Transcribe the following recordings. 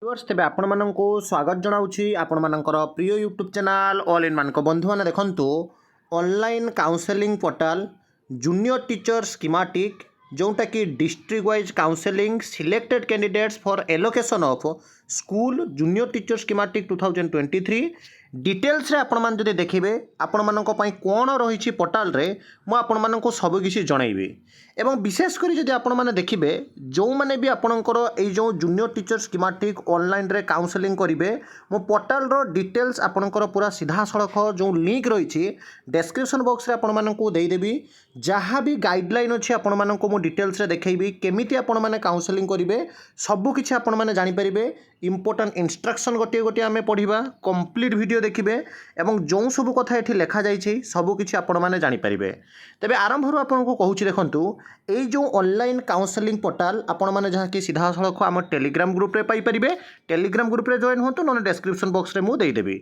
Viewers तेबे आपण माननकु स्वागत जनाउछि आपण मानकर प्रिय यूट्यूब चैनल ऑल इन मान को बंधु माने देखंतु online counselling portal junior teacher schematic जोटा कि district wise counselling selected candidates for allocation of school junior teacher schematic 2023 details रे आपण मान जदि देखिबे आपण मानक पई कोन रहिछि पोर्टल रे मु आपण मानक सब किछि जणाइबे एवं विशेष करी जदि आपण माने देखिबे जो माने भी आपणकर एई जो जूनियर टीचर स्कीमेटिक ऑनलाइन रे काउंसलिंग करिवे मो पोर्टल रो डिटेल्स आपणकर पूरा सीधा सड़क जो लिंक रहिछि डिस्क्रिप्शन बॉक्स रे आपण मानक देई देबी जहाँ भी गाइडलाइन अच्छी आपण मानक मु डिटेल्स रे देखैबी केमिति आपण माने काउंसलिंग करिवे सब किछि आपण माने जानि परिबे इंपोर्टेंट इंस्ट्रक्शन गोटे गोटे आमे पढ़िबा कंप्लीट वीडियो देखिबे एवं जो सब कथा एठी लेखा जाइछि सब किछि आपण माने जानि परिबे तेबे आरंभ रो आपण को कहूछि देखंतु एई जो ऑनलाइन काउंसलिंग पोर्टल आपण माने जहाँ कि सीधा सड़क आम टेलीग्राम ग्रुप रे पाई परिबे टेलीग्राम ग्रुप रे जॉइन होतु नने डिस्क्रिप्शन बॉक्स रे मु देई देबी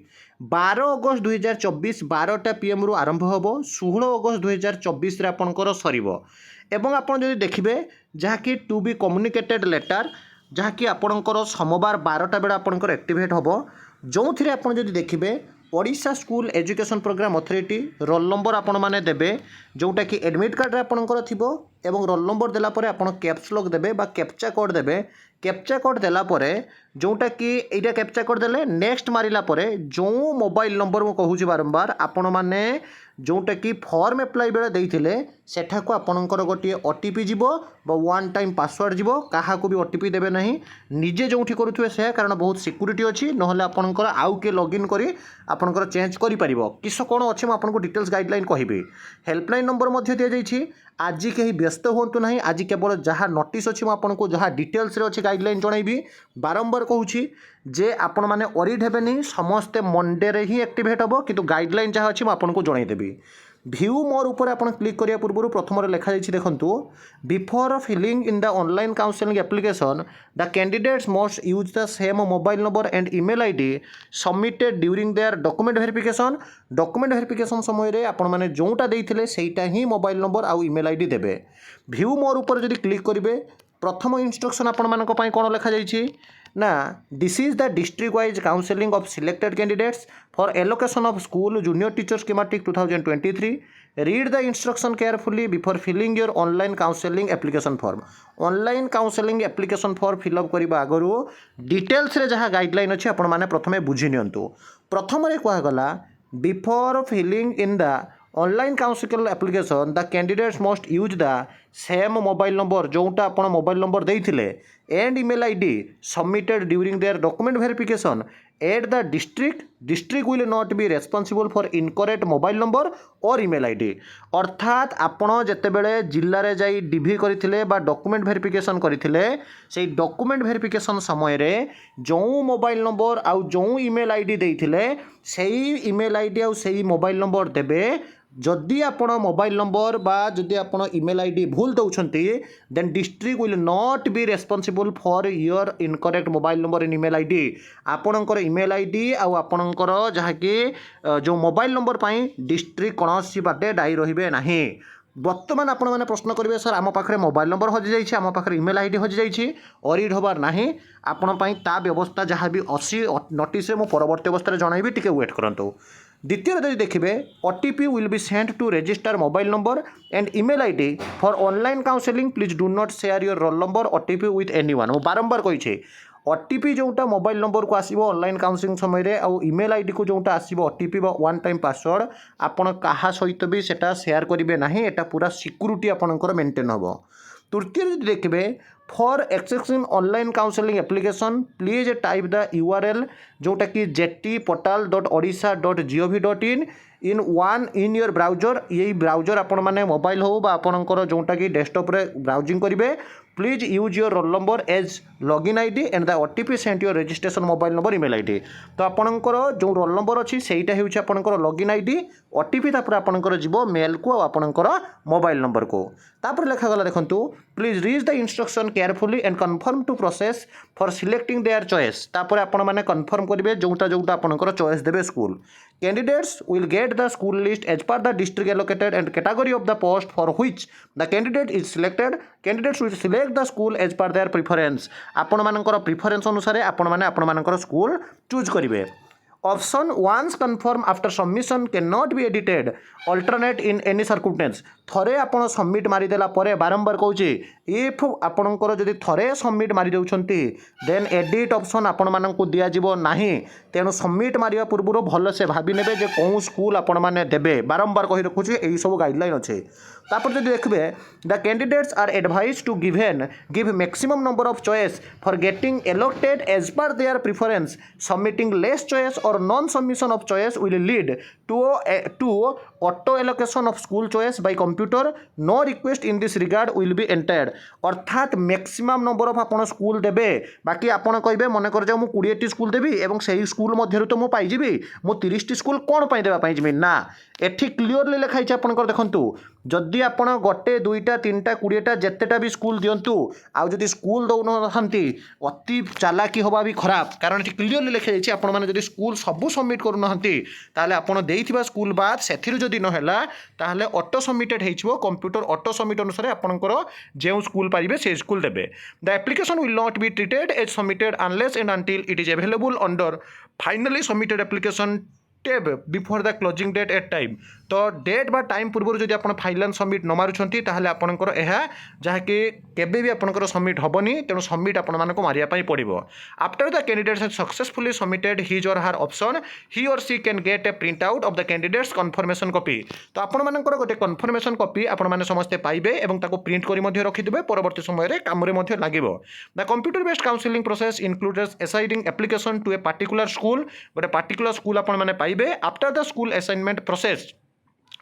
12 अगस्त 2024 12टा पीएम रु आरंभ होबो 16 अगस्त 2024 रे आपणकर सरीबो एवं आपण जदि देखिबे जहाँ कि टू बी कम्युनिकेटेड लेटर जहाँ कि आपणकर सोमवार 12टा बेला आपणकर एक्टिवेट होबो जो थिरे आपण जदि देखिबे Odisha school education programme authority roll number आपण माने देबे जोटा कि एडमिट कार्ड रे आपणकर थिबो एवं रोल नंबर देला परे आपण कैप्स लॉक देबे बा कैप्चा कोड देबे कैप्चा कोड देला परे जोटा कि एटा कैप्चा कोड देले नेक्स्ट मारिला परे जो मोबाइल नंबर मु कहूची बारंबार आपण माने जोटा कि फॉर्म अप्लाई बेले देइथिले सेठा को आपणकर गोटे ओटीपी जीवो बा वन टाइम पासवर्ड जीवो काहा को भी ओटीपी देबे नहीं निजे जोठी करूथुवे से कारण बहुत सिक्योरिटी अछि नहले आपणकर आउ के लॉगिन करी आपणकर चेंज करि परिबो किस कोन अछि म आपनको डिटेल्स गाइडलाइन कहिबे हेल्पलाइन नंबर मध्ये दिया जाइछि आज कहीं व्यस्त होंतु नहीं आज केवल जहाँ नोटिस अच्छी आपको जहाँ डिटेल्स रे अच्छी गाइडलाइन जनइबी बारंबार कहूँ जे आपण मैंने ओरिड हेबेनी समस्ते मंडे रे ही एक्टिवेट हम किंतु गाइडलाइन जहाँ अच्छी आपको जनईदेवी भ्यू मोर ऊपर आप क्लिक करिया पूर्व प्रथम लिखा जाइए देखंतु before filling in the online counselling application the candidates must use the same mobile number and email ID submitted during their document verification समय रे आपण माने जोटा देइथिले सेटा ही मोबाइल नंबर आउ ईमेल आईडी देबे भ्यू मोर ऊपर जदि क्लिक करिवे प्रथम इंस्ट्रक्शन आपण मानक पई कोन लिखा जाइए ना this is the district wise counselling of selected candidates for allocation of school junior teacher schematic 2023 read the instruction carefully before filling your online counselling application form online counselling application form fill up करने आगु details रे जहाँ guideline अच्छी आपण माने प्रथमे बुझी नियंतु प्रथम रे कहगला before filling in the online counselling application the candidates must use the same mobile number जोटा आपण मोबाइल नंबर देइथिले and email ID submitted during their document verification at the district will not be responsible for incorrect mobile number और email ID अर्थात आपण जेतेबेले जिल्ला रे जाई DV करथिले बा डॉक्यूमेंट वेरिफिकेशन करथिले सेई डॉक्यूमेंट वेरिफिकेशन समय रे जो मोबाइल नंबर आउ जो ईमेल आईडी देइथिले सेई ईमेल आईडी आउ सेई मोबाइल नंबर देबे जदि आपण मोबाइल नंबर बा जदि आपण ईमेल आईडी भूल दउछंती then district will not be responsible for your incorrect mobile number and email ID आपणकर ईमेल आईडी आउ आपणकर जहाँ कि जो मोबाइल नंबर पाई डिस्ट्रिक्ट कौनसी बाटे दायी रहिबे नाही बर्तमान आपण मैंने प्रश्न करेंगे सर आम पाखे मोबाइल नंबर हजि जाइए आम पाखे ईमेल आईडी हजि जाइए ओरिड हबार नाही आपण पाई ता व्यवस्था जहाँ भी अच्छी नोटिस मु परवर्ती अवस्था जनइबी टिके वेट करंतु द्वितीय यदि देखिए OTP will be sent to register mobile number and email ID for online counselling please do not share your roll number OTP with anyone मु बारंबार कही ओटीपी जोटा मोबाइल नंबर को आसीबो ऑनलाइन काउंसलिंग समय रे आउ ईमेल आईडी को जोटा आसीबो ओटीपी बा वन टाइम पासवर्ड आपण काहा सहित भी सेटा शेयर करिवे नाही एटा पूरा सिक्योरिटी आपणकर मेंटेन हबो तृतीय यदि देखिए for accessing online counselling application please type the URL जोटा कि jeti.odisha.gov.in इन योर ब्राउजर यही ब्राउजर आपण माने मोबाइल हो बा आपणकर जोटा कि डेस्कटॉप रे ब्राउजिंग करिवे please use your roll number as login ID and the OTP sent your registration mobile number email ID तो आपणकर जो रोल नंबर अच्छी सेटा होउछ आपणकर लॉगिन आईडी ओटीपी तापर आपणकर जीवो मेल को आपणकर मोबाइल नंबर को तापर लिखा गला देखंतु please read the instruction carefully and confirm to process for selecting their choice तापर आपण मैंने कन्फर्म करेंगे जोटा जोटा आपंकर चॉइस देवे school candidates will get the school list as per the district allocated and category of the post for which the candidate is selected candidates will select the school as per their preference आपण मानकर preference अनुसार आपण माने आपण मानकर school choose करेंगे option once confirm after submission can not be edited alternate in any circumstance थरे आपण सबमिट मारिदेला परे बारंबार कहूँ इफ आपणकर जदि थरे सबमिट मारी देउछंती देन एडिट ऑप्शन आपण मानकु दिया जिवो नाही तेणु सबमिट मारिया पूर्व भल से भाभी नेबे जे कौन स्कूल आपण माने देबे बारंबार कहि रखुछि एई सब गाइडलाइन अच्छे तापर जदि देखबे the candidates are advised to give maximum number of choice for getting allocated as per their preference submitting less choice और non submission of choice will lead to auto allocation of school choice by computer no request in this regard will be entered अर्थात maximum number of आपण school देबे बाकी आपण कहबे मन कर जाऊ मु 20 टी स्कूल देबी एवं सही स्कूल मध्यरु तो मु पाई जिबी मु 30 टी स्कूल कोन पाई देबा पाई जिबी ना एठी क्लियरली लिखाई छै आपनकर देखंतु जदि आपण गोटे दुईटा तीनटा 20टा जेतेटा भी स्कूल दियंतु आ जदि स्कूल दौ नथांती अति चालाकी होबा भी खराब कारण एठी क्लियरली लिखा जायछि आपण माने जदि स्कूल सबु सबमिट करू नहंती ताले आपण देइथिबा स्कूल बाद सेथिरु जदि न होला ताले ऑटो सबमिटेड हेइछबो कंप्यूटर ऑटो सबमिट अनुसार आपणकर जे स्कूल पारिबे से स्कूल देबे the application will not be treated as submitted unless and until it is available under finally submitted application tab before the closing date at time तो date बा time पूर्व जदि आप फाइनल सबमिट न मारुछंती ताहले आपनकर एहा जहाँकि केबे भी आपनकर सबमिट होबनी तेणु सबमिट आपण मानको मारिया पई पड़िबो after the candidates have successfully submitted his or her option he or she can get a print out of the candidates confirmation copy तो आपण मानकर गोटे कन्फर्मेशन कॉपी आपण माने समस्त पाइबे एवं ताको प्रिंट करी मध्ये रखिदेबे परवर्ती समय रे काम रे मध्ये लागिबो the computer based counselling process includes assigning application to a particular school गोटे पार्टिकुलर स्कूल आपण माने पाइबे आफ्टर द स्कूल असाइनमेंट प्रोसेस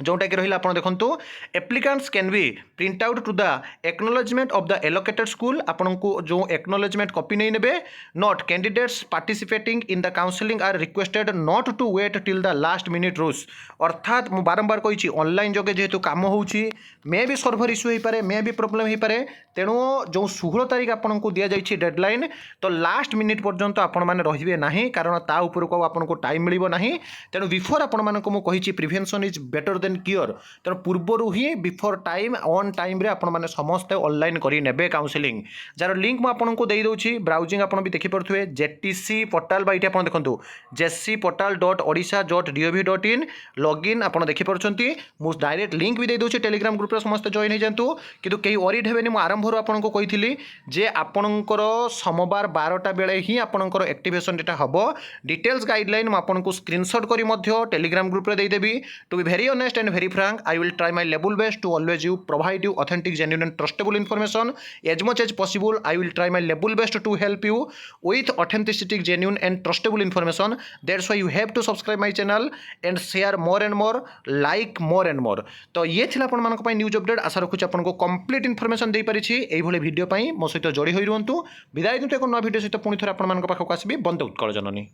जोटा कि रहा आपन देखंतु applicants can be print out to the acknowledgement of the allocated school आपन को जो एक्नॉलेजमेंट कॉपी नहीं नेबे not candidates participating in the counselling are requested not to wait till the last minute rush अर्थात मु बारंबार कही ऑनलाइन जगे जेहेतु काम होउची मे भी सर्वर इश्यू हो पारे मे भी प्रॉब्लम हो पारे तेणु जो 16 तारीख आपन को दिया जाइछि डेडलाइन तो लास्ट मिनिट पर्यंत आपण माने रहिबे नाही कारण ता ऊपर को आपन को टाइम मिलिबो नाही तेणु बिफोर आपण माने को मु कहिछि prevention is better than cure तेणु पूर्वर ही बिफोर टाइम ऑन टाइम रे आपण माने समस्त ऑनलाइन करी नेबे काउंसलिंग जार लिंक मु आपन को देई दउछि ब्राउजिंग आपण भी देखि परथुए जेटीसी पोर्टल बाइटे आपण देखंतु jcportal.odisha.gov.in लॉगिन आपण देखि परछंती मु डायरेक्ट लिंक भी देई दउछि टेलीग्राम ग्रुप रे समस्त जॉइन हे जानतु किंतु केही ऑरिड हेबेनी मु आरंभरो आपण को कहिथिली जे आपणकर सोमवार 12टा बेले ही आपणकर एक्टिवेशन डेटा हबो डिटेल्स गाइडलाइन मु आपण को स्क्रीनशॉट करी मध्य टेलीग्राम ग्रुप रे देई देबी to be very honest and very frank, I will try my level best to always provide you authentic, genuine and trustable information. As much as possible, I will try my level best to help you with authenticity, genuine and trustable information. That's why you have to subscribe my channel and share more and more, like more and more. तो ये थिला आपण मानक पई news update आशा रखुछि आपण को complete information दे परिछि एई भले video पई मो सहित जोड़ी होई रहंतु विदाय दिंतु एक नवा वीडियो सहित पुनी थोर आपण मानक पाखक आसीबी बंद उत्कल जननी।